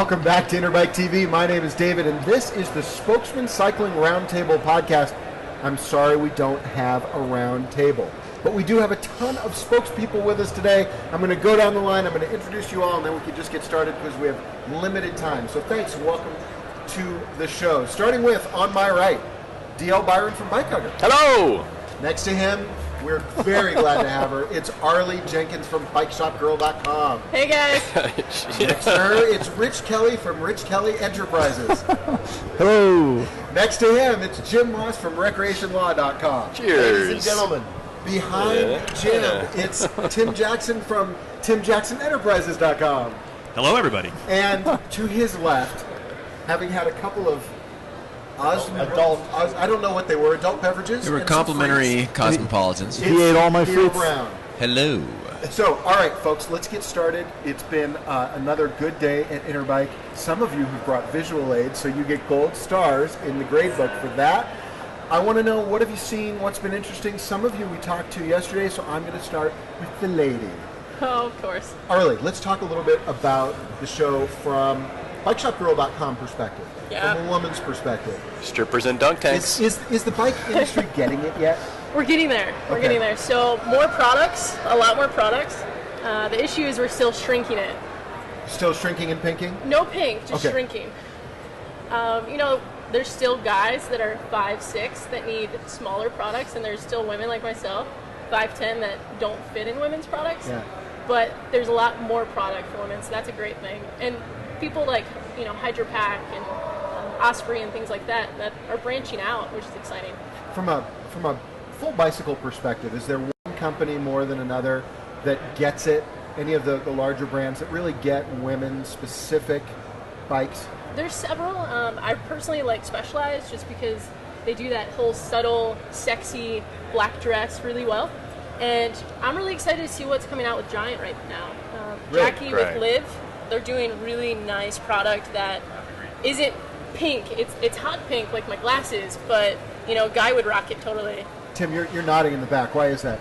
Welcome back to Interbike TV. My name is David, and this is the Spokesmen Cycling Roundtable podcast. I'm sorry we don't have a round table, but we do have a ton of spokespeople with us today. I'm going to go down the line. I'm going to introduce you all, and then we can just get started because we have limited time. So thanks and welcome to the show. Starting with, on my right, DL Byron from Bike Hugger. Hello! Next to him, we're very glad to have her. It's Arlie Jenkins from BikeShopGirl.com. Hey guys. Next to her, it's Rich Kelly from Rich Kelly Enterprises. Hello. Next to him, it's Jim Moss from RecreationLaw.com. Cheers. Ladies and gentlemen, behind Jim, it's Tim Jackson from TimJacksonEnterprises.com. Hello, everybody. And to his left, having had a couple of I don't know what they were, adult beverages. They were complimentary cosmopolitans. He ate all my fruits. Hello. So, all right, folks, let's get started. It's been another good day at Interbike. Some of you have brought visual aids, so you get gold stars in the grade book for that. I want to know, what have you seen? What's been interesting? Some of you we talked to yesterday, so I'm going to start with the lady. Oh, of course. Arlie, let's talk a little bit about the show from BikeShopGirl.com perspective. Yeah. From a woman's perspective. Strippers and dunk tanks. Is the bike industry getting it yet? We're getting there. We're Okay. getting there. So more products, a lot more products. The issue is we're still shrinking it. Still shrinking and pinking? No pink, just Okay. shrinking. There's still guys that are 5'6" that need smaller products, and there's still women like myself, 5'10", that don't fit in women's products. Yeah. But there's a lot more product for women, so that's a great thing. And people like, Hydro Pack and Osprey and things like that are branching out, which is exciting. From a full bicycle perspective, is there one company more than another that gets it? Any of the larger brands that really get women-specific bikes? There's several. I personally like Specialized just because they do that whole subtle, sexy black dress really well. And I'm really excited to see what's coming out with Giant right now. Really? Jackie with Liv, they're doing really nice product that isn't pink. It's hot pink like my glasses, but Guy would rock it totally. Tim, you're nodding in the back. Why is that?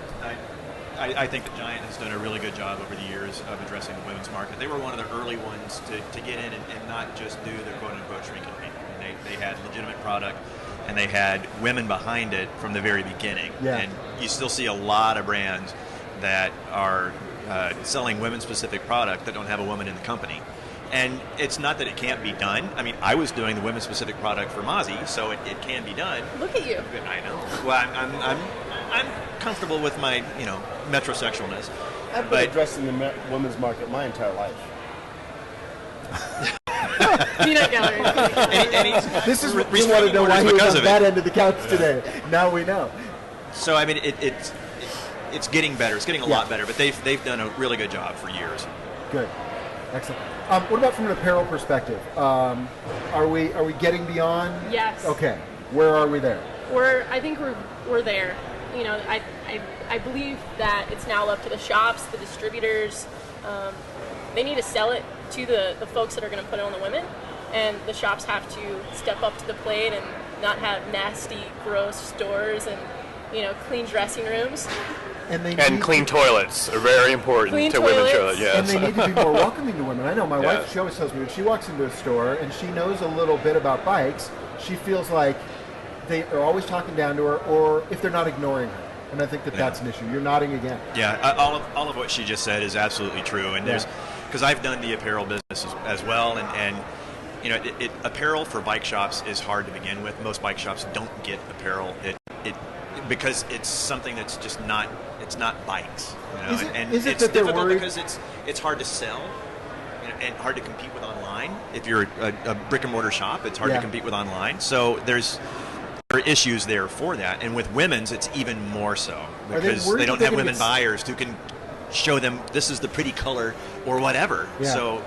I think that Giant has done a really good job over the years of addressing the women's market. They were one of the early ones to get in and not just do the quote-unquote shrinking pink. I mean, they had legitimate product, and they had women behind it from the very beginning. Yeah. And you still see a lot of brands that are selling women-specific product that don't have a woman in the company. And it's not that it can't be done. I mean, I was doing the women-specific product for Mozzie, so it can be done. Look at you. I know. Well, I'm comfortable with my, metrosexualness. I've been addressing the women's market my entire life. Peanut gallery. This is what we restraining want to know why orders he was because on of that it. end of the couch today. Now we know. So I mean, it's getting better. It's getting a lot better. But they've done a really good job for years. Good. Excellent. What about from an apparel perspective? Are we getting beyond? Yes. Okay. Where are we there? I think we're there. I believe that it's now up to the shops, the distributors. They need to sell it to the folks that are going to put it on the women, and the shops have to step up to the plate and not have nasty, gross stores and clean dressing rooms. And clean toilets are very important Clean to women's toilets. toilets. Yes. And they need to be more welcoming to women. I know my Yeah. wife, she always tells me when she walks into a store and she knows a little bit about bikes, she feels like they're always talking down to her, or if they're not ignoring her. And I think that's an issue. You're nodding again. Yeah, all of what she just said is absolutely true. And there's because I've done the apparel business as well, and apparel for bike shops is hard to begin with. Most bike shops don't get apparel. Because it's something that's just not. It's not bikes. Is it it's that they're difficult worried? because it's hard to sell. And hard to compete with online. If you're a brick and mortar shop, it's hard to compete with online. So there are issues there for that. And with women's, it's even more so because they don't have women buyers who can show them this is the pretty color or whatever. Yeah. So,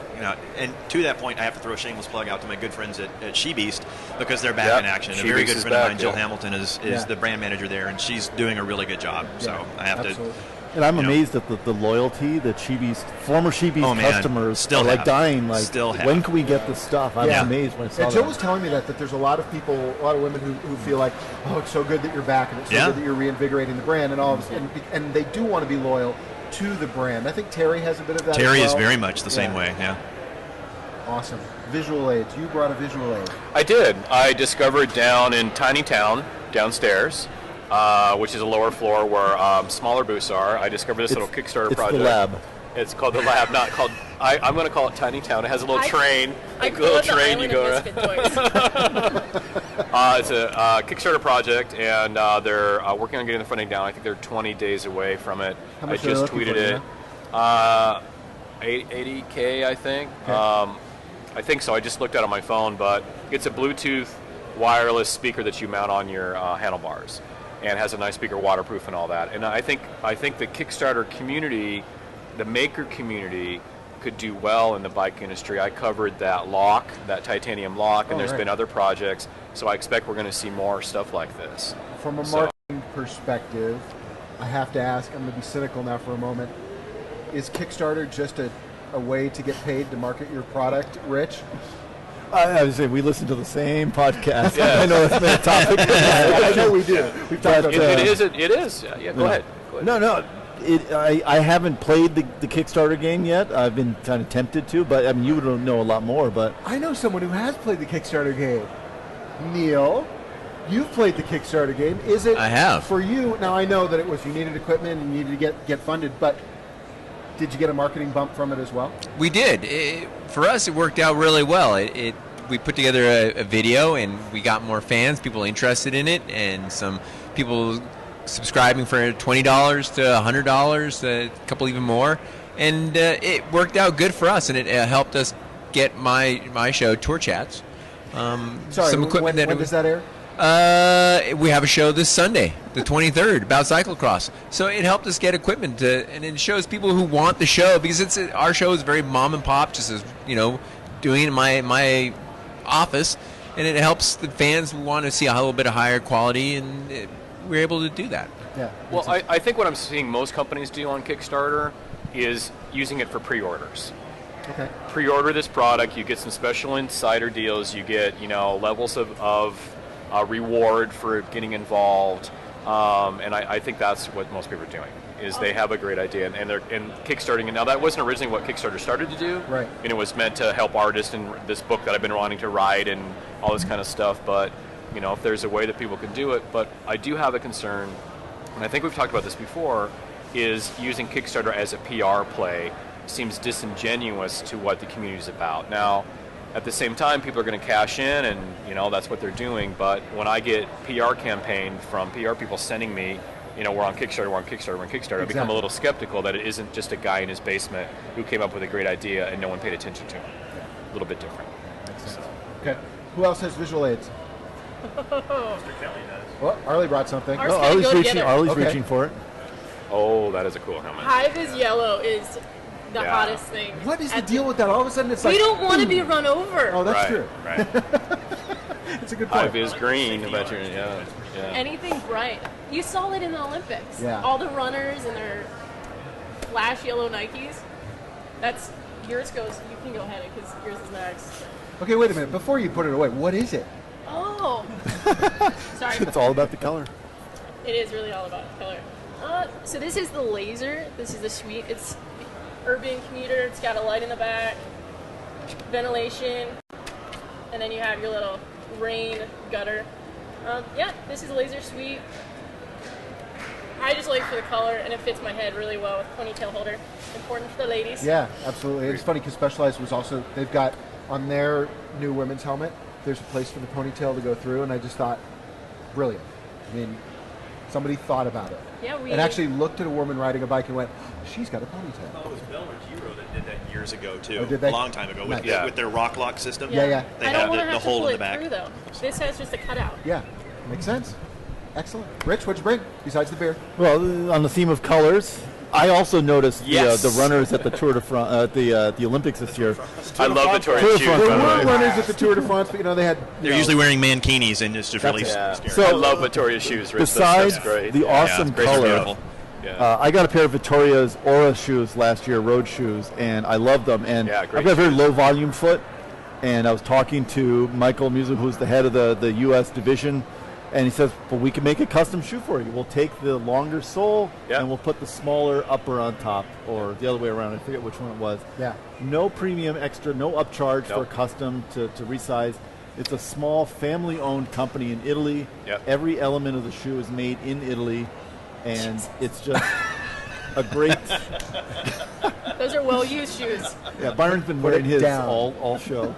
and to that point, I have to throw a shameless plug out to my good friends at She Beast because they're back in action. A very good friend of mine, Jill Hamilton, is the brand manager there, and she's doing a really good job. So I have to. And I'm amazed at the loyalty that former She Beast customers still are like dying. Like, still have. When can we get this stuff? I was amazed when I saw And that. Jill was telling me that there's a lot of people, a lot of women who feel like, oh, it's so good that you're back, and it's so good that you're reinvigorating the brand, and all of and they do want to be loyal to the brand. I think Terry has a bit of that. Terry as well. is very much the same way. Yeah. Awesome. visual aids. You brought a visual aid. I did. I discovered down in Tiny Town, downstairs, which is a lower floor where smaller booths are. I discovered this little Kickstarter project. It's the lab. It's called the lab, not called. I'm going to call it Tiny Town. It has a little train. I a call little it the train Island you go of around. Misfit Toys. It's a Kickstarter project, and they're working on getting the funding down. I think they're 20 days away from it. How much I just are they looking tweeted for, it. $80K, I think. Okay. I think so. I just looked at it on my phone, but it's a Bluetooth wireless speaker that you mount on your handlebars, and has a nice speaker, waterproof, and all that. And I think the Kickstarter community, the maker community, could do well in the bike industry. I covered that lock, that titanium lock, and there's been other projects. So I expect we're going to see more stuff like this. From a marketing perspective, I have to ask, I'm going to be cynical now for a moment, is Kickstarter just a way to get paid to market your product, Rich? I was saying we listen to the same podcast. Yeah. I know it's been a topic. I know we do. We've talked about it is. Yeah, go ahead. No. I haven't played the Kickstarter game yet. I've been kind of tempted to, but I mean, you would know a lot more. But I know someone who has played the Kickstarter game. Neil, you've played the Kickstarter game. Is it? I have. For you, now I know that it was you needed equipment and you needed to get funded, but did you get a marketing bump from it as well? We did. For us, it worked out really well. We put together a video, and we got more fans, people interested in it, and some people subscribing for $20 to $100, a couple even more, and it worked out good for us, and it helped us get my show, Tour Chats. Sorry, some equipment when does that air? We have a show this Sunday, the 23rd, about cyclocross. So it helped us get equipment, and it shows people who want the show, because our show is very mom and pop, just as doing it in my office, and it helps the fans who want to see a little bit of higher quality, and we're able to do that. Yeah. Well, I think what I'm seeing most companies do on Kickstarter is using it for pre-orders. Okay. Pre-order this product, you get some special insider deals, you get levels of reward for getting involved, and I think that's what most people are doing. Is they have a great idea and they're kickstarting it. Now that wasn't originally what Kickstarter started to do, right? And it was meant to help artists in this book that I've been wanting to write and all this kind of stuff. But if there's a way that people can do it, but I do have a concern, and I think we've talked about this before, is using Kickstarter as a PR play seems disingenuous to what the community is about. Now, at the same time, people are going to cash in, and that's what they're doing. But when I get PR campaign from PR people sending me, we're on Kickstarter, I become a little skeptical that it isn't just a guy in his basement who came up with a great idea and no one paid attention to him. Yeah. A little bit different. Makes sense. Okay. Who else has visual aids? Well, Arlie brought something. Arlie's reaching for it. Oh, that is a cool helmet. High vis yellow is the hottest thing. What is the deal with that? All of a sudden it's like... We don't want to be run over. Oh, that's true. Right. It's a good point. High vis green. Yeah. Anything bright. You saw it in the Olympics. Yeah. All the runners in their flash yellow Nikes. That's... Yours goes... You can go ahead because yours is next. Okay, wait a minute. Before you put it away, what is it? Oh. Sorry. It's all about the color. It is really all about color. So this is the laser. This is the suite. It's urban commuter. It's got a light in the back, ventilation, and then you have your little rain gutter. This is a laser suite. I just like for the color, and it fits my head really well with ponytail holder. Important for the ladies. Yeah, absolutely. It's funny because Specialized was also, they've got on their new women's helmet, there's a place for the ponytail to go through, and I just thought, brilliant. I mean, somebody thought about it. Yeah, and actually looked at a woman riding a bike and went, oh, she's got a ponytail. Oh, it was Bell or Giro that did that years ago, too. Oh, did they? A long time ago, with, Nice. with their rock lock system. Yeah. They I don't have want to the have to hole pull in it the back. through, though. This has just a cutout. Yeah, makes sense. Excellent. Rich, what'd you bring besides the beer? Well, on the theme of colors, I also noticed Yes. the runners at the Tour de France, the Olympics this year. I love Victoria's Tour de shoes, France. by There the were way. runners at the Tour de France, but they had... They're usually wearing mankinis, and it's just really Yeah. scary. So- I love Victoria's shoes, Rich. Besides That's great. the awesome it's great, color, beautiful. Yeah. I got a pair of Victoria's Aura shoes last year, road shoes, and I love them. And Yeah, I've great got a very shoes. low volume foot, and I was talking to Michael Musim, who's the head of the U.S. division And he says, well, we can make a custom shoe for you. We'll take the longer sole and we'll put the smaller upper on top, or the other way around. I forget which one it was. Yeah. No premium extra, no upcharge for a custom to resize. It's a small family-owned company in Italy. Yep. Every element of the shoe is made in Italy, and it's just a great... Those are well-used shoes. Yeah, Byron's been wearing his all show.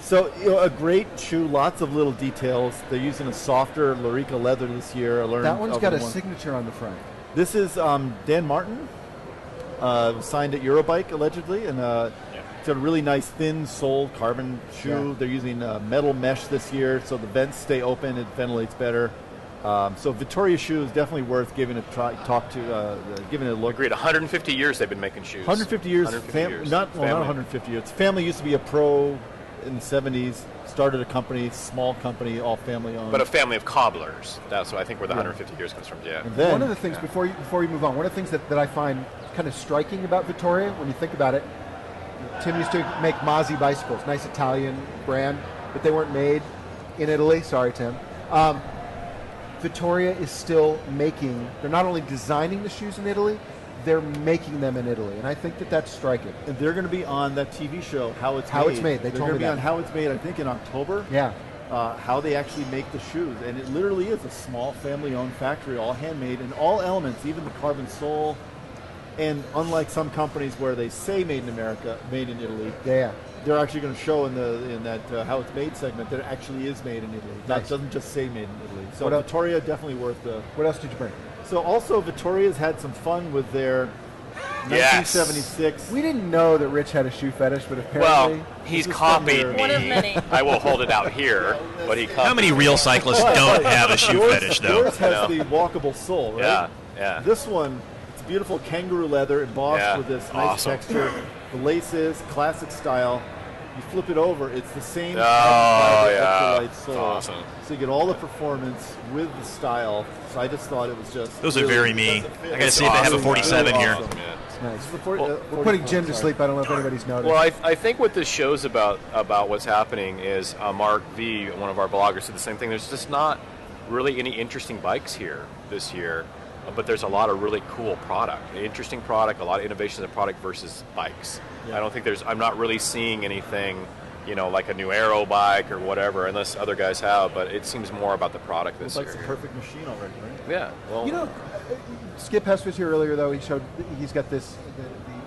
So, a great shoe, lots of little details. They're using a softer Lorica leather this year. I learned that one's got a signature on the front. This is Dan Martin, signed at Interbike, allegedly, and it's got a really nice thin sole carbon shoe. They're using metal mesh this year, so the vents stay open, it ventilates better. So Vittoria shoe is definitely worth giving a try, giving it a look. Agreed. 150 years they've been making shoes. 150 years. 150 years. Not 150 years. Family used to be a pro in the 70s. Started a company, small company, all family owned. But a family of cobblers. That's what I think where the 150 years comes from. Yeah. And then, one of the things before you move on, one of the things that I find kind of striking about Vittoria, when you think about it, Tim used to make Mazzi bicycles, nice Italian brand, but they weren't made in Italy. Sorry, Tim. Vittoria is still making. They're not only designing the shoes in Italy, they're making them in Italy, and I think that that's striking. And they're going to be on that TV show, How It's Made. They're going to be that. on How It's Made, I think, in October. Yeah. How they actually make the shoes. And it literally is a small family-owned factory, all handmade, and all elements, even the carbon sole. And unlike some companies where they say made in America, made in Italy, they're actually going to show in that How It's Made segment that it actually is made in Italy. That doesn't just say made in Italy. So Vittoria definitely worth the... What else did you bring? So also Vittoria's had some fun with their 1976. We didn't know that Rich had a shoe fetish, but apparently... Well, he's copied me. One of many. I will hold it out here, but he copied How many real cyclists don't have a shoe fetish, though? Yours has the walkable sole, right? Yeah. This one, it's beautiful kangaroo leather embossed with this nice texture. The laces, classic style. You flip it over, it's the same ultralight sole. Awesome. So you get all the performance with the style. So I just thought it was just... Those are very me. I got to see if they have a 47 here. It's nice. We're putting Jim to sleep. I don't know if anybody's noticed. Well, I think what this shows about what's happening is Mark V, one of our bloggers, said the same thing. There's just not really any interesting bikes here this year, but there's a lot of really cool product, interesting product, a lot of innovations in product versus bikes. Yeah. I don't think I'm not really seeing anything, like a new aero bike or whatever, unless other guys have, but it seems more about the product this year. It's like a perfect machine already, right? Yeah. Well, Skip Hess was here earlier, though. He's got the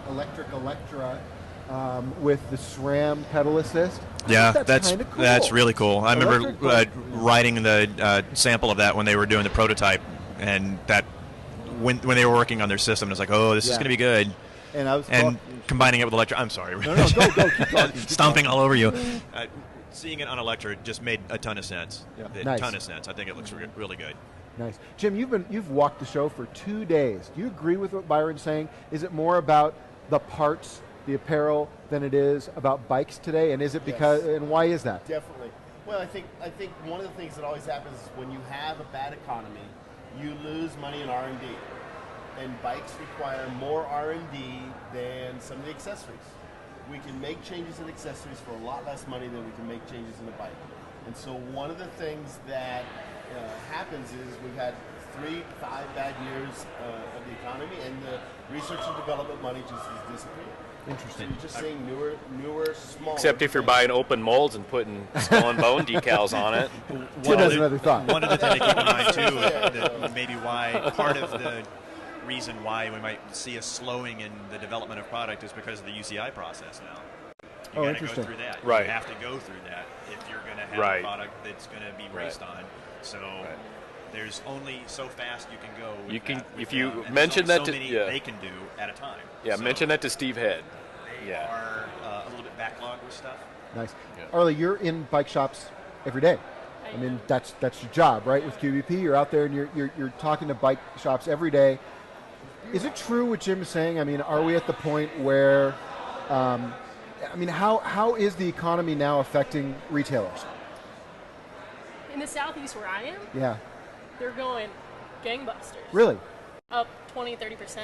electric Electra with the SRAM pedal assist. Yeah, that's cool. That's really cool. I remember writing the sample of that when they were doing the prototype, and that when they were working on their system, it was like, oh, this is going to be good. And combining it with Electra, I'm sorry. No, go. Keep talking. Stomping all over you. Seeing it on Electra just made a ton of sense. Nice. Ton of sense. I think it looks really good. Nice. Jim, you've walked the show for 2 days. Do you agree with what Byron's saying? Is it more about the parts, the apparel, than it is about bikes today? And is it because? And why is that? Definitely. Well, I think one of the things that always happens is when you have a bad economy, you lose money in R&D. And bikes require more R&D than some of the accessories. We can make changes in accessories for a lot less money than we can make changes in a bike. And so one of the things that happens is we've had 3-5 bad years of the economy, and the research and development money just has disappeared. Interesting. So you're just seeing newer, smaller. except if you're buying open molds and putting skull and bone decals on it. Tim has another thought. One other thing to keep in mind, too, that maybe why part of the reason why we might see a slowing in the development of product is because of the UCI process now. You got to go through that. Right. You have to go through that if you're going to have a product that's going to be raced on. So there's only so fast you can go. You can that if you them, mention that so to many they can do at a time. Yeah, so mention that to Steve Head. They are a little bit backlogged with stuff. Nice. Yeah. Arlie, you're in bike shops every day. I mean, that's your job, right? With QVP, you're out there and you're talking to bike shops every day. Is it true what Jim is saying? I mean, are we at the point where, how is the economy now affecting retailers? In the southeast where I am, Yeah. they're going gangbusters. Really? Up 20-30%.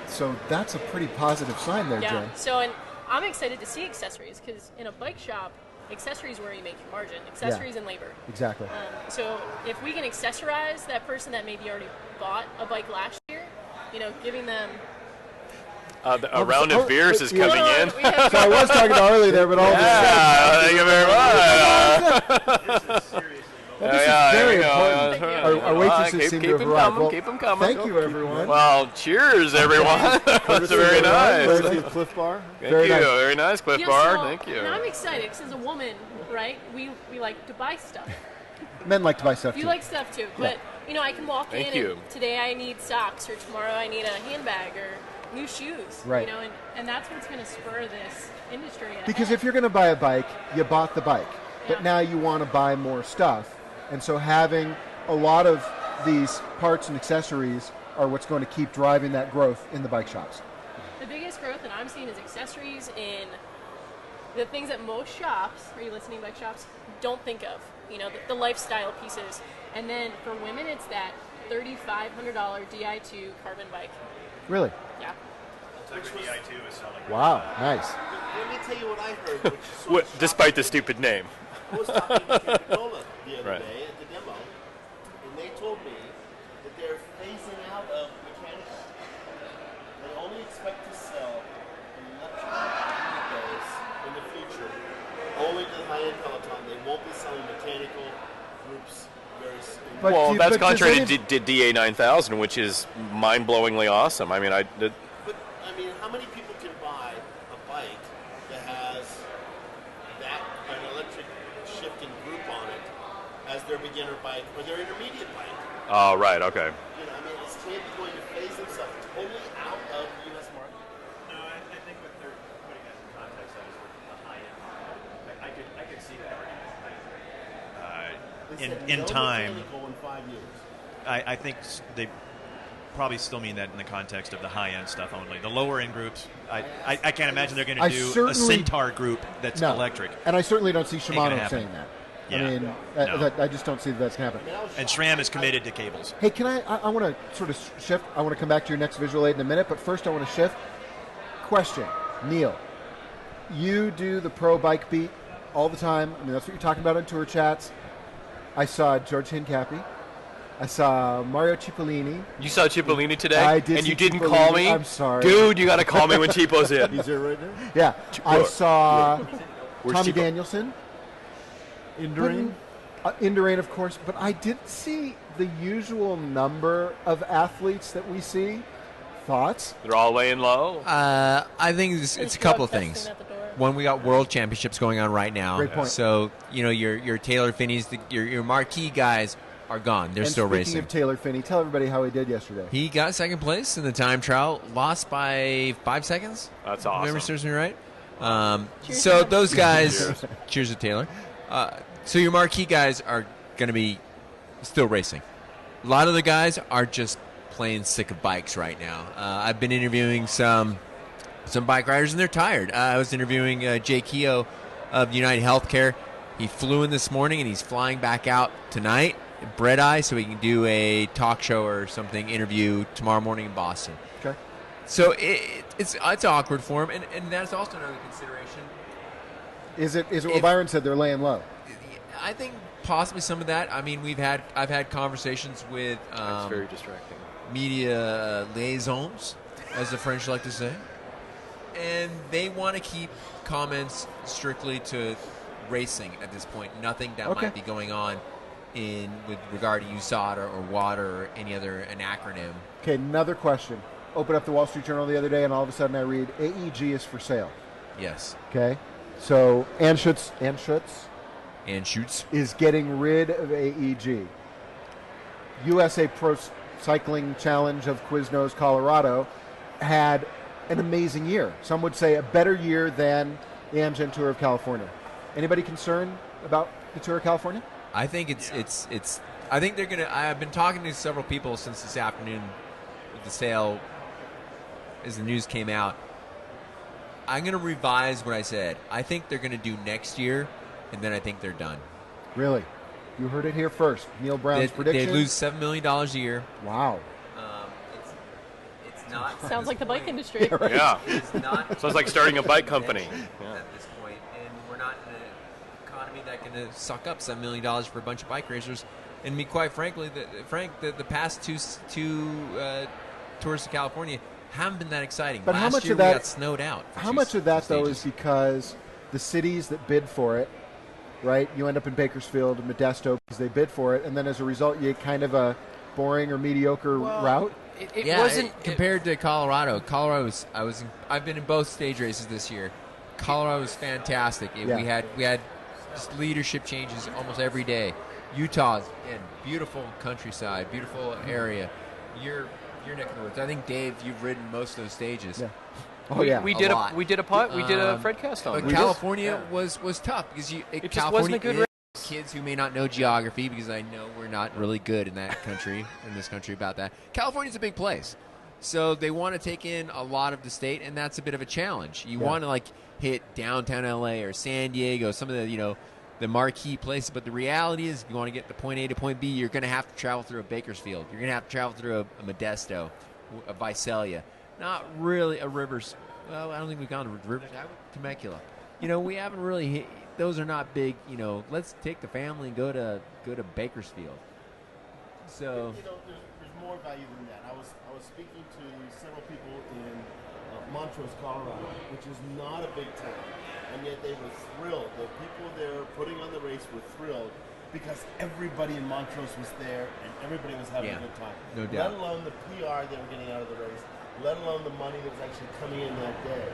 So that's a pretty positive sign there, Yeah. Jim. So, and I'm excited to see accessories because in a bike shop, accessories where you make your margin. Accessories and labor. Exactly. So if we can accessorize that person that maybe already bought a bike last year, giving them. A round of beers is coming in. So I was talking to Harley there, but all Thank you very much. this is very important. Thank you. Our waitresses seem to have arrived. Well, keep them coming. thank you, everyone. Well, cheers, everyone. That's very nice. Courtesy of Cliff Bar. Thank Very you. nice. Very nice, Cliff Bar. So, Thank you. And I'm excited because as a woman, right, we like to buy stuff. Men like to buy stuff You too. like stuff too, but I can walk Thank in you. and today I need socks, or tomorrow I need a handbag or new shoes. Right. And that's what's going to spur this industry. Because ahead. if you're going to buy a bike, you bought the bike, but Yeah. now you want to buy more stuff, and so having a lot of these parts and accessories are what's going to keep driving that growth in the bike shops. The biggest growth that I'm seeing is accessories in the things that most shops, are you listening, bike shops, don't think of. The lifestyle pieces. And then for women, it's that $3,500 Di2 carbon bike. Really? Yeah. DI2 is selling. Wow, nice. Let me tell you what I heard, which is sort What, of despite the stupid name. I was talking to Coca-Cola the other Right. day at the demo, and they told me that they're phasing out of mechanical. They only expect to sell electric vehicles in the future, only to the high-end Peloton. They won't be selling mechanical groups very soon. But Well, that's but does contrary any- to DA9000, which is mind-blowingly awesome. I mean, But how many people can buy a bike that has an electric shifting group on it as their beginner bike or their intermediate bike? oh, right, okay. Is Candy going to phase himself totally out of the U.S. market? No, I think what they're putting that in context of is the high end. I could see that. They said In no time, mechanical in 5 years. I think they probably still mean that in the context of the high end stuff only. The lower end groups, I can't imagine they're going I to do a certainly- Centaur group that's No. electric. And I certainly don't see gonna Shimano happen. saying that. Yeah. I mean, No. I just don't see that that's going to happen. And SRAM is committed to cables. Hey, can I want to sort of shift. I want to come back to your next visual aid in a minute, but first I want to shift. Question, Neil. You do the pro bike beat all the time. I mean, that's what you're talking about on tour chats. I saw George Hincapie. I saw Mario Cipollini. You saw Cipollini today? I did and see you didn't Cipollini. call me? I'm sorry. Dude, you got to call me when Cipo's in. He's here right now. Yeah, I saw Where's Tommy Cipo? Danielson. Indurain. Indurain, of course, but I didn't see the usual number of athletes that we see. Thoughts? They're all laying low. I think it's a There's couple of drug testing things. at the door. One, we got world championships going on right now. Great point. So, your Taylor Finney's, your marquee guys are gone. They're And still speaking racing. of Taylor Finney, tell everybody how he did yesterday. He got second place in the time trial, lost by 5 seconds. That's If memory awesome. serves me right. Cheers, So Taylor. those guys, cheers to Taylor. So your marquee guys are going to be still racing. A lot of the guys are just plain sick of bikes right now. I've been interviewing some bike riders, and they're tired. I was interviewing Jay Keogh of United Healthcare. He flew in this morning, and he's flying back out tonight, Bread Eye, so he can do a talk show or something, interview tomorrow morning in Boston. Okay. So it's awkward for him, and that's also another consideration. Is it what If- Byron said? They're laying low. I think possibly some of that. I mean, I've had conversations with That's very distracting. media liaisons, as the French like to say, and they want to keep comments strictly to racing at this point. Nothing that Okay. might be going on with regard to USADA or WADA or any other an acronym. Okay, another question. Open up the Wall Street Journal the other day, and all of a sudden I read AEG is for sale. Yes, Okay, so Anschutz and shoots. is getting rid of AEG. USA Pro Cycling Challenge of Quiznos, Colorado, had an amazing year. Some would say a better year than the Amgen Tour of California. Anybody concerned about the Tour of California? I think it's. I think they're gonna. I've been talking to several people since this afternoon with the sale, as the news came out. I'm gonna revise what I said. I think they're gonna do next year, and then I think they're done. Really? You heard it here first. Neil Brown's prediction. They lose $7 million a year. Wow. It's not. Sounds like the bike industry. Yeah. It's not. Sounds like starting a bike company. Yeah. At this point, and we're not in a going to suck up $7 million for a bunch of bike racers. And me, quite frankly, the past two tours to California haven't been that exciting. But Last how much year of that we got snowed out? How much of that though is because the cities that bid for it, right? You end up in Bakersfield and Modesto because they bid for it, and then as a result, you get kind of a boring or mediocre route. It wasn't compared to Colorado. I've been in both stage races this year. Colorado was fantastic. We had just leadership changes almost every day. Utah's again, beautiful countryside, beautiful area. Your neck of the woods. I think, Dave, you've ridden most of those stages. Yeah. We did a putt. We did a Fred cast on. But California was tough because it just California wasn't a good is race. Kids who may not know geography, because I know we're not really good in that country, in this country about that. California's a big place. So they want to take in a lot of the state, and that's a bit of a challenge. You want to hit downtown LA or San Diego, some of the the marquee places, but the reality is if you want to get to point A to point B, you're going to have to travel through a Bakersfield. You're going to have to travel through a Modesto, a Visalia. Not really a Rivers. Well, I don't think we've gone to Rivers. Temecula. We haven't really hit. Those are not big. Let's take the family and go to Bakersfield. So there's more value than that. I was speaking to several people in Montrose, Colorado, which is not a big town, and yet they were thrilled. The people there putting on the race were thrilled because everybody in Montrose was there and everybody was having a good time. No doubt. Let alone the PR they were getting out of the race, let alone the money that was actually coming in that day.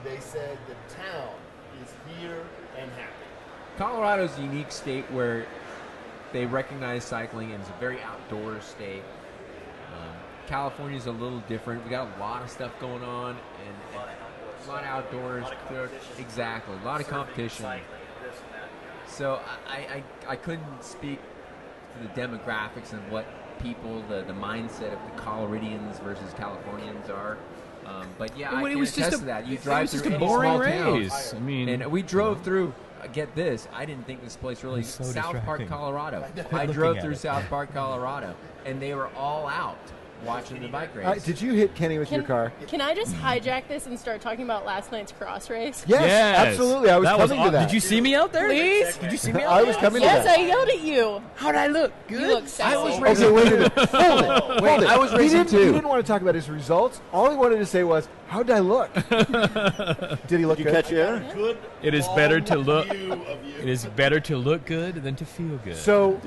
They said the town is here and happy. Colorado's a unique state where they recognize cycling and it's a very outdoor state. California's a little different. We got a lot of stuff going on and a lot of outdoors. Exactly, a lot of competition. So I couldn't speak to the demographics and what people, the mindset of the Coloradians versus Californians are. But yeah, I can attest to that. You drive through any small race. town, and we drove through. Get this, I didn't think this place really. So South Park, Colorado. I Looking drove at through it. South Park, Colorado, and they were all out watching the bike race. Did you hit Kenny with your car? Can I just hijack this and start talking about last night's cross race? Yes, absolutely. I was coming to that. Did you see me out there? Please? Did you see me out I there? was coming to Yes, that. I yelled at you. How'd I look? Good. You look sexy. Okay, wait a minute. Hold it. Wait, I was racing too. He didn't want to talk about his results. All he wanted to say was, "How'd I look?" Did he look Did you good? catch air? Good. It is better to long look. view of you. It is better to look good than to feel good. So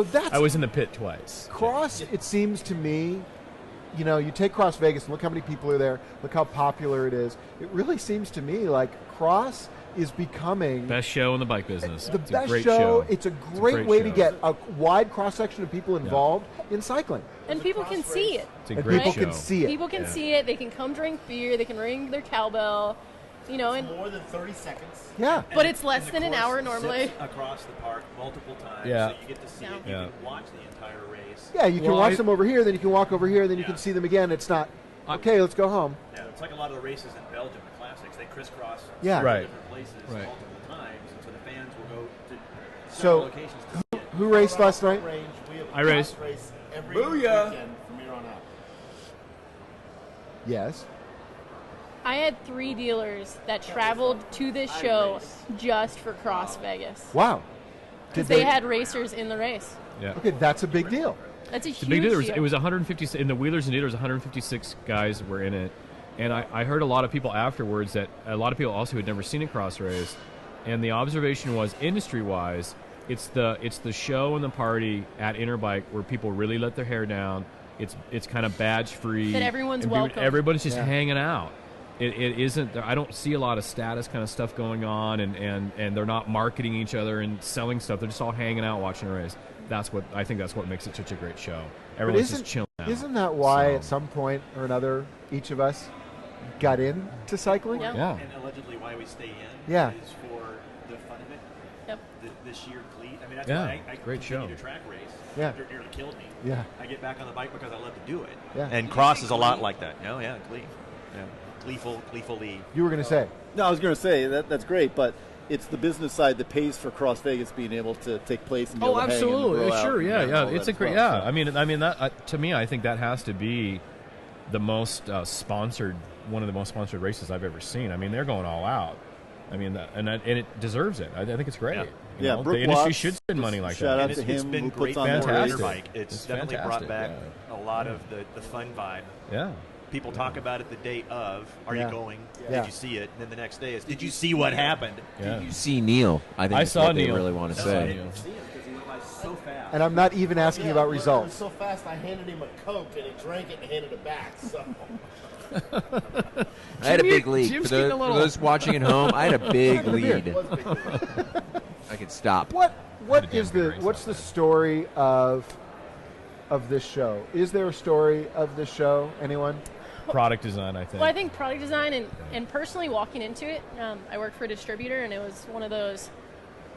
that's I was in the pit twice. Cross. It seems to me, you take Cross Vegas and look how many people are there. Look how popular it is. It really seems to me like Cross is becoming Best show in the bike business. the It's a best great show. It's a great way to show. get a wide cross section of people involved in cycling, And people can see it. It's a and great people show. can see it. People can see it. They can come drink beer. They can ring their cowbell. And More than 30 seconds. Yeah. but it's less than an hour normally. Across the park multiple times, Yeah. so you get to see it. You Yeah. can watch the entire race. Yeah, you can Well, watch them over here, then you can walk over here, then you can see them again. It's not okay. Let's go home. Yeah, it's like a lot of the races in Belgium, the classics. They crisscross Yeah. several Right. different places Right. multiple times, and so the fans will go to So, several locations to see it. Who raced last night? Range. We have I raced. cross race every Booyah. weekend from here on out. Yes. I had 3 dealers that traveled to this show just for Cross Vegas. Wow. Because they had racers in the race. Yeah. Okay, that's a big deal. That's a It's a huge big deal. deal. It was 150 in the Wheelers and Dealers. 156 guys were in it, and I heard a lot of people afterwards that a lot of people also had never seen a cross race, and the observation was industry-wise, it's the show and the party at Interbike where people really let their hair down. It's kind of badge-free. That everyone's and welcome. Everybody's just Yeah. hanging out. It isn't. I don't see a lot of status kind of stuff going on, and they're not marketing each other and selling stuff. They're just all hanging out watching a race. I think that's what makes it such a great show. Everyone's just chilling out. Isn't that why So- at some point or another each of us got into cycling? Yeah. Yeah. And allegedly why we stay in Yeah. is for the fun of it, Yep. the sheer glee. I mean, that's Yeah, why I great continue show. to track race. Yeah. It nearly killed me. Yeah. I get back on the bike because I love to do it. Yeah. And cross is a lot like that. No, yeah, glee. Yeah. Gleefully. You were going to say. No, I was going to say that's great, but it's the business side that pays for Cross Vegas being able to take place and be Oh, able to hang and absolutely, go out sure, and yeah, all yeah. that It's a as great, well, yeah. so. I mean that to me, I think that has to be the most sponsored, one of the most sponsored races I've ever seen. I mean, they're going all out. I mean, and it deserves it. I think it's great. Yeah. You Yeah, know, Brooke the industry Watts, should spend money like shout that. out And to it's him been who great puts on for more Fantastic. Interbike. It's It's definitely fantastic, brought back yeah. a lot of the fun vibe. Yeah. People talk about it the day of. Are Yeah. you going? Yeah. Did you see it? And then the next day is, did you see what happened? Yeah. You see Neil. I think I is saw what they Neil. really want to I say. saw I Neil. didn't see him because he went by so fast. And I'm not even asking you about It was results. so fast, I handed him a Coke, and he drank it and handed it back. So I had a big lead. Jim's For getting those, a little- for those watching at home, I had a big lead. it was big. I could stop. What Had a damn is good the race what's the last night. story of this show? Is there a story of this show? Anyone? Product design, I think. Well, I think product design and personally walking into it, I worked for a distributor, and it was one of those,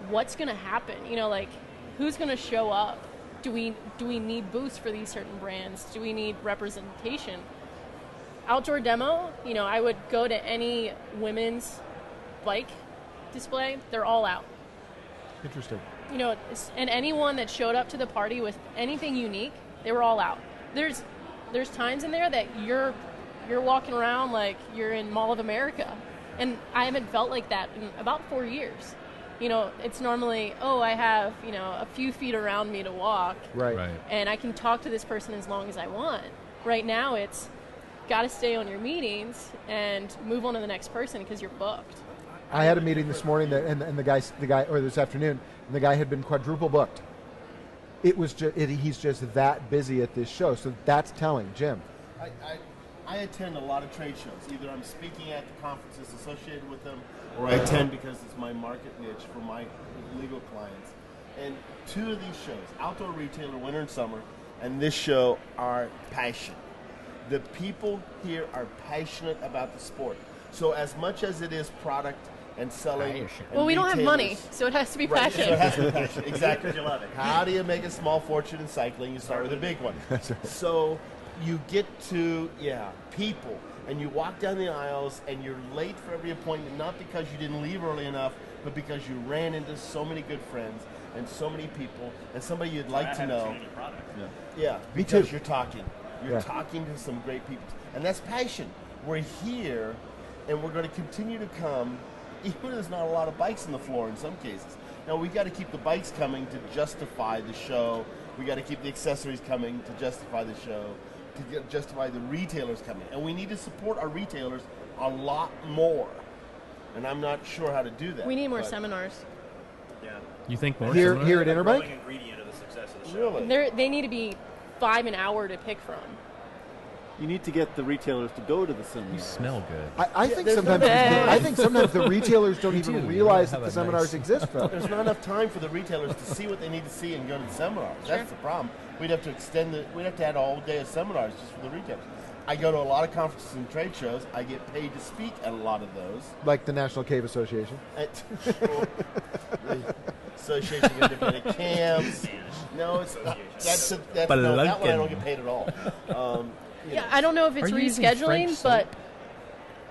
what's going to happen? You know, like, who's going to show up? Do we need booths for these certain brands? Do we need representation? Outdoor demo, you know, I would go to any women's bike display. They're all out. Interesting. You know, and anyone that showed up to the party with anything unique, they were all out. There's times in there that you're walking around like you're in Mall of America, and I haven't felt like that in about 4 years. You know, it's normally, I have, you know, a few feet around me to walk, Right. Right. and I can talk to this person as long as I want. Right now, it's got to stay on your meetings and move on to the next person because you're booked. I had a meeting this morning, and the guy, or this afternoon, and the guy had been quadruple booked. It was he's just that busy at this show, so that's telling. Jim. I attend a lot of trade shows. Either I'm speaking at the conferences associated with them, or I attend because it's my market niche for my legal clients. And two of these shows, Outdoor Retailer, Winter and Summer, and this show are passion. The people here are passionate about the sport. So as much as it is product and selling, and Well, we don't have money, retailers- so it has to be Right, passion. so it has to be passion. Exactly. You love it. How do you make a small fortune in cycling? You start with a big one. So you get to, people, and you walk down the aisles, and you're late for every appointment, not because you didn't leave early enough, but because you ran into so many good friends and so many people, and somebody you'd like to know. Yeah, Me because too. you're talking. You're Yeah. talking to some great people. And that's passion. We're here, and we're going to continue to come, even if there's not a lot of bikes on the floor in some cases. Now, we got to keep the bikes coming to justify the show. We got to keep the accessories coming to justify the show, to justify the retailers coming. And we need to support our retailers a lot more. And I'm not sure how to do that. We need more but- seminars. You think more? Here similar? at Interbike. ingredient of the success of the show. Really? They need to be 5 an hour to pick from. You need to get the retailers to go to the You seminar. smell good. I think there's sometimes no- I think sometimes the retailers don't even too. realize Have that the a seminars nice- exist, Phil. There's not enough time for the retailers to see what they need to see and go to the seminars. That's the problem. We'd have to we'd have to add a whole day of seminars just for the retailers. I go to a lot of conferences and trade shows. I get paid to speak at a lot of those. Like the National Cave Association. At the Association of Independent Camps. No, it's not. That's no, that one I don't get paid at all. Yeah, I don't know if it's Are you using rescheduling, French but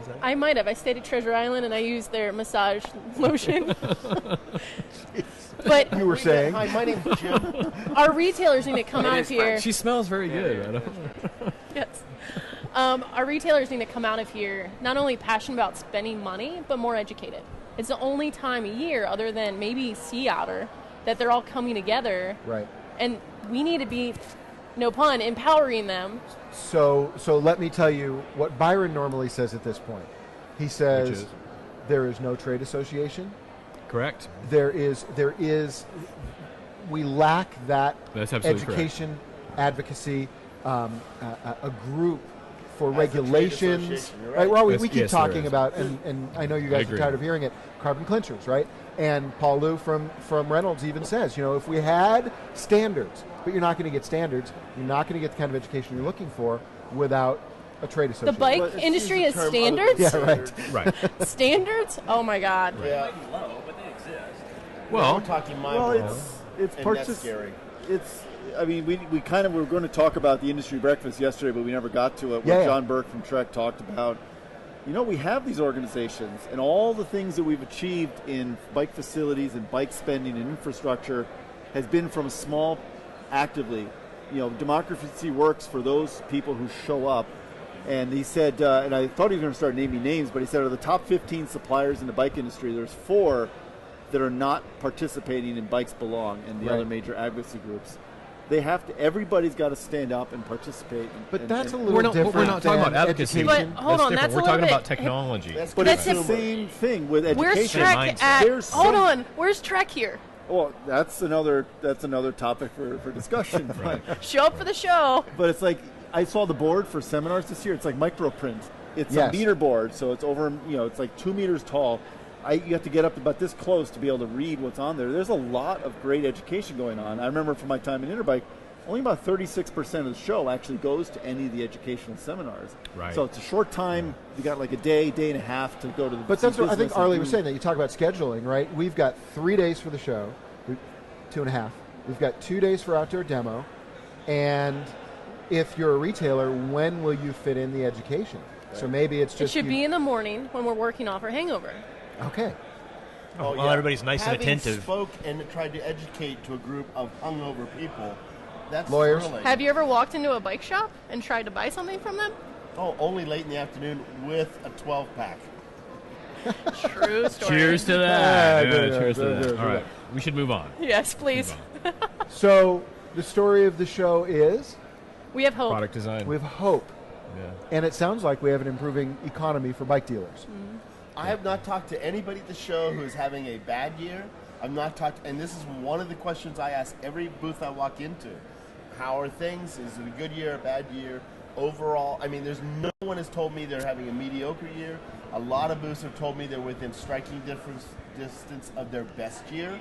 soap? I might have. I stayed at Treasure Island and I used their massage lotion. But You were saying. Hi, my name's Jim. our retailers need to come out of here. She smells very good. I don't- Yes. Our retailers need to come out of here not only passionate about spending money, but more educated. It's the only time a year, other than maybe Sea Otter, that they're all coming together. Right. And we need to be, no pun, empowering them. So let me tell you what Byron normally says at this point. He Which says is? there is no trade association. Correct. There is we lack that That's absolutely education, advocacy, a group for As a trade regulations. association, you're Right? right. Well, we Yes, keep yes, there talking is. about, and I know you guys are agree. tired of hearing it, carbon clinchers, right? And Paul Liu from Reynolds even says, if we had standards, but you're not going to get standards, you're not going to get the kind of education you're looking for without a trade The association. bike Well, it's industry used has the term other than standards? Yeah, right. Right. Standards? Oh my God. Yeah. Low, but they exist. Well, we're talking my Well, world, it's and parts that's of scary. It's. I mean, we kind of were going to talk about the industry breakfast yesterday, but we never got to it. Yeah, What yeah. John Burke from Trek talked about. We have these organizations, and all the things that we've achieved in bike facilities and bike spending and infrastructure has been from small, actively. Democracy works for those people who show up, And he said, and I thought he was going to start naming names, but he said, of the top 15 suppliers in the bike industry, there's 4 that are not participating in Bikes Belong and the other major advocacy groups. They have to. Everybody's got to stand up and participate. But that's a little different. We're not talking about than advocacy. education. But hold on, different. that's We're a talking little about bit- technology. But it's the same thing with education. Where's Trek at? There's Hold some- on. Where's Trek here? Well, that's another topic for discussion. Show up for the show. But it's like, I saw the board for seminars this year. It's like microprint. It's Yes. a meter board, so it's over, it's like 2 meters tall. You have to get up about this close to be able to read what's on there. There's a lot of great education going on. I remember from my time in Interbike, only about 36% of the show actually goes to any of the educational seminars. Right. So it's a short time. You got like a day and a half to go to the But that's what I think business Arlie and was do- saying, that you talk about scheduling, right? We've got 3 days for the show, 2.5. We've got 2 days for outdoor demo. And if you're a retailer, when will you fit in the education? So maybe it's It just should be in the morning when we're working off our hangover. Okay. Oh, well, everybody's nice and Having attentive. spoke and tried to educate to a group of hungover people. That's Lawyers. thrilling. Have you ever walked into a bike shop and tried to buy something from them? Oh, only late in the afternoon with a 12-pack. True story. Cheers to that. Yeah, Yeah, good, cheers good, to that. good, All good. right, we should move on. Yes, please. So the story of the show is We have hope. Product design. we have hope. Yeah. And it sounds like we have an improving economy for bike dealers. I have not talked to anybody at the show who is having a bad year. I've not talked, and this is one of the questions I ask every booth I walk into. How are things? Is it a good year, a bad year? Overall, I mean, there's no one has told me they're having a mediocre year. A lot of booths have told me they're within striking distance of their best year,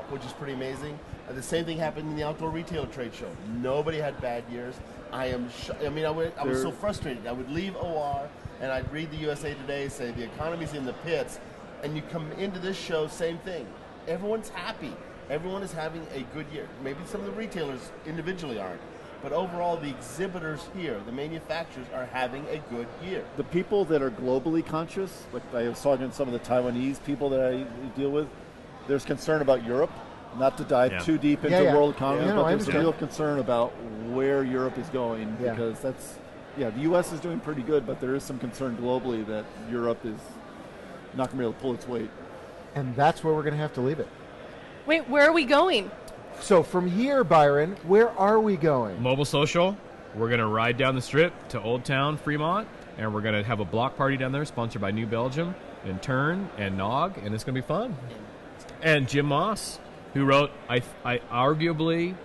which is pretty amazing. The same thing happened in the outdoor retail trade show. Nobody had bad years. I was so frustrated. I would leave OR and I'd read the USA Today say the economy's in the pits, and you come into this show, same thing. Everyone's happy. Everyone is having a good year. Maybe some of the retailers individually aren't, but overall the exhibitors here, the manufacturers, are having a good year. The people that are globally conscious, like I was talking to some of the Taiwanese people that I deal with, there's concern about Europe. Not to dive too deep into Yeah. world economy, Yeah, no, but I there's a understand. real concern about where Europe is going Yeah. because the U.S. is doing pretty good, but there is some concern globally that Europe is not going to be able to pull its weight. And that's where we're going to have to leave it. Wait, where are we going? So from here, Byron, where are we going? Mobile Social. We're going to ride down the strip to Old Town Fremont, and we're going to have a block party down there sponsored by New Belgium and Turn and Nog, and it's going to be fun. And Jim Moss, who wrote, I arguably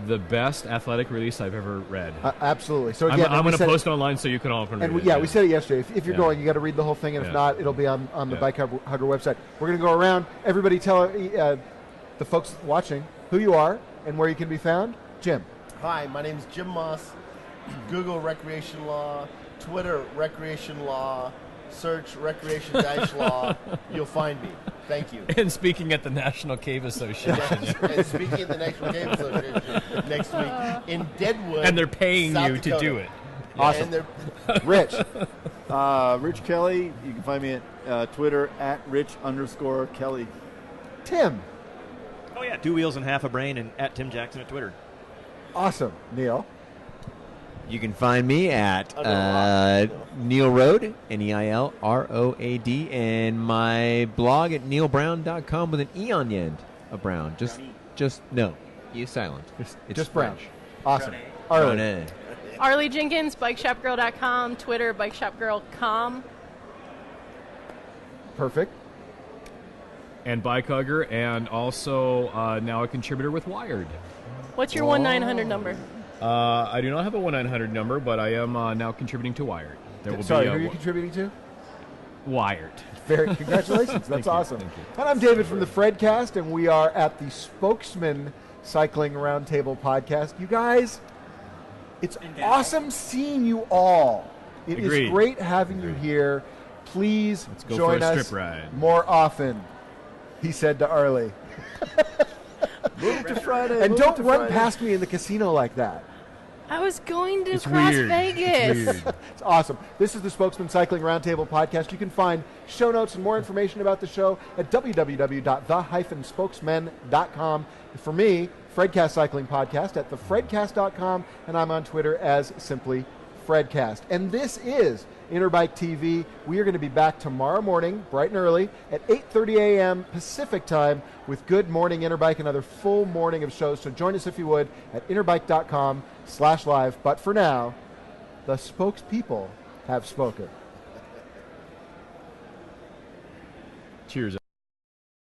the best athletic release I've ever read. Absolutely. So I'm again, going we to said- post it online so you can all can read And it. we said it yesterday. If you're Yeah. going, you got to read the whole thing, and if Yeah. not, it'll be on the Yeah. Bike Hugger website. We're going to go around. Everybody, tell the folks watching who you are and where you can be found. Jim. Hi, my name is Jim Moss. Google Recreation Law, Twitter Recreation Law, search Recreation Law. You'll find me. Thank you. And speaking at the National Cave Association. And speaking at the National Game Association next week in Deadwood. And they're paying South you to Dakota. do it. Awesome. And they're Rich. Rich Kelly, you can find me at Twitter at Rich_Kelly. Tim. Oh yeah, 2 wheels and half a brain, and at Tim Jackson at Twitter. Awesome. Neil. You can find me at Neil Road, NeilRoad, and my blog at neilbrown.com with an E on the end of Brown. Just no. E is silent. It's Just Brown. French. Awesome. Brown. Arlie. Arlie Jenkins, bikeshopgirl.com, Twitter, bikeshopgirl.com. Perfect. And Bike Hugger, and also now a contributor with Wired. What's your 1-900 number? I do not have a 1-900 number, but I am now contributing to Wired. There will Sorry, be who are you contributing to? Wired. Very congratulations. That's Thank you, awesome. thank you. And I'm David from the Fredcast, and we are at the Spokesmen Cycling Roundtable podcast. You guys, it's awesome seeing you all. It is Agreed. great having you here. Please Let's go join for a us strip ride. more often, he said to Arlie. Move to Friday. And move don't to run Friday. past me in the casino like that. I was going to It's Las weird. Vegas. It's weird. It's awesome. This is the Spokesman Cycling Roundtable podcast. You can find show notes and more information about the show at www.the-spokesmen.com. For me, Fredcast Cycling Podcast at thefredcast.com, and I'm on Twitter as simply Fredcast. And this is Interbike TV. We are going to be back tomorrow morning, bright and early, at 8:30 a.m. Pacific time with Good Morning Interbike, another full morning of shows. So join us if you would at interbike.com/live. But for now, the spokespeople have spoken. Cheers.